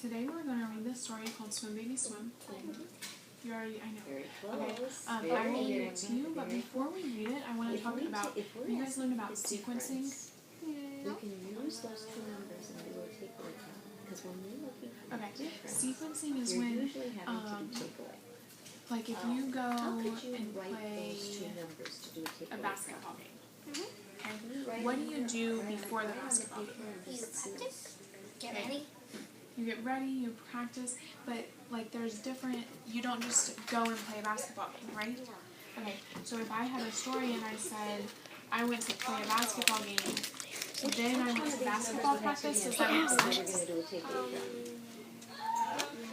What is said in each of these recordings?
today we're going to read this story called Swim Baby Swim. You already, I know. Very close. Okay. I will read it to you, but before we read it, I want to talk about, you guys learned about sequencing? We can use those two numbers and do a takeaway count. Because when we're looking for difference, sequencing is you're when, usually having to do takeaway. like if you go How could you and write play those two numbers to do a takeaway a basketball game, count? okay? What do you do before the basketball game? You practice, get ready. You get ready, you practice, but like there's different, you don't just go and play a basketball game, right? Okay, so if I had a story and I said, I went to play a basketball game, then I went to basketball practice, does that make sense?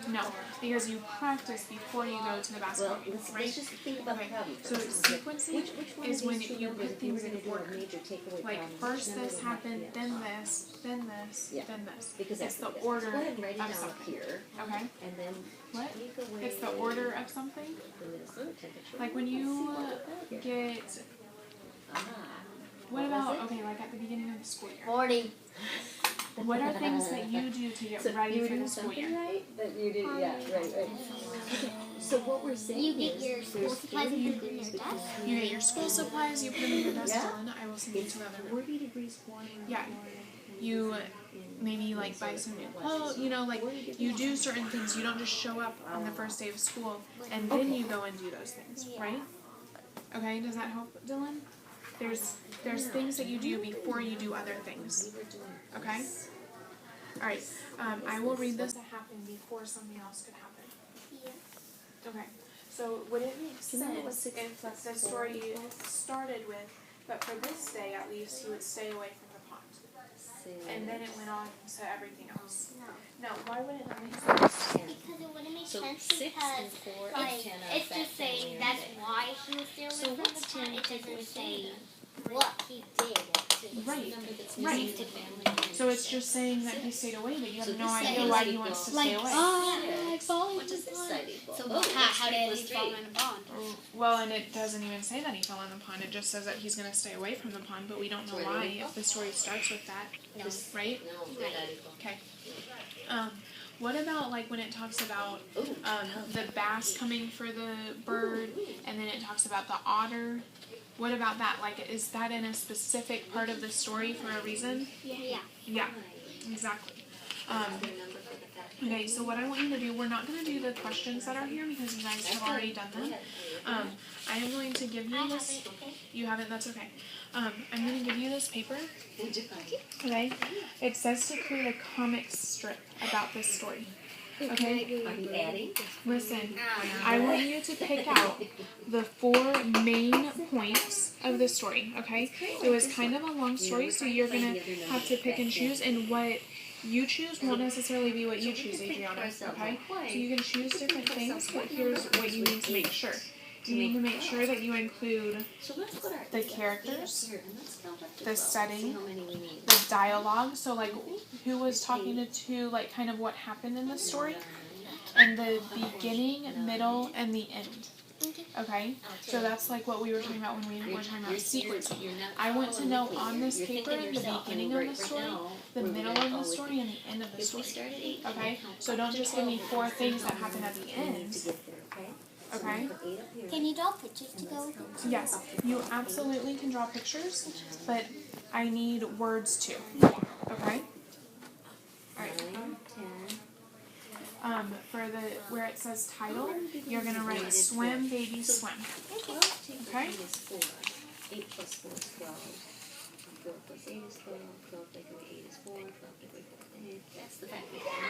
No, because you practice before you go to the basketball game, right? Let's just think about the problem. So sequencing is when you put things in order. Like first this happened, then this, then this, then this. It's the order of something. Okay? And then what? It's the order of something? Like when you get, what about, okay, like at the beginning of the school year. 40. What are things that you do to get ready for the school year? Right? That you did, yeah, right. So what we're saying You get your school supplies and put them in your desk. You get your school supplies, you put them in your desk, Dylan. I will send you to the other room. 40 degrees warmer. Yeah. You maybe like buy some new clothes, you know, like you do certain things. You don't just show up on the first day of school and then you go and do those things, right? Okay, does that help, Dylan? There's things that you do before you do other things. Okay? Alright, I will read this to happen before something else could happen. Yeah. Okay, so would it make sense if the story started with, but for this day at least, you would stay away from the pond? And then it went on to everything else. No, why would it not make sense? Because it wouldn't make sense because it's just saying that's why he was there with the pond. It doesn't say what he did. Right. So it's just saying that he stayed away, but you have no idea why he wants to stay away. I fall What does this side equal? So how did he fall in the pond? Well, and it doesn't even say that he fell in the pond. It just says that he's going to stay away from the pond, but we don't know why if the story starts with that. No. Right? No, Okay. What about like when it talks about the bass coming for the bird, and then it talks about the otter? What about that? Like, is that in a specific part of the story for a reason? Yeah. Yeah, exactly. Okay, so what I want you to do, we're not going to do the questions that are here because you guys have already done them. I am going to give you this. You haven't? That's okay. I'm going to give you this paper. Okay? It says to create a comic strip about this story. Okay? Are you adding? Listen, I want you to pick out the 4 main points of the story, okay? It was kind of a long story, so you're going to have to pick and choose, and what you choose won't necessarily be what you choose, Adriana, okay? So you can choose different things, but here's what you need to make sure. You need to make sure that you include the characters, the setting, the dialogue, so like who was talking to, like kind of what happened in the story, and the beginning, middle, and the end. Okay? So that's like what we were talking about when we were talking about sequencing. I want to know on this paper the beginning of the story, the middle of the story, and the end of the story. Okay? So don't just give me 4 things that happen at the end. Okay? Can you draw pictures to go with it? Yes, you absolutely can draw pictures, but I need words too. Okay? Alright. For the where it says title, you're gonna write Swim Baby Swim. Okay? 8 plus 4 is 12. 4 plus 8 is 12. 12 take away 8 is 4. 12 take away 4 is 8. That's the fact.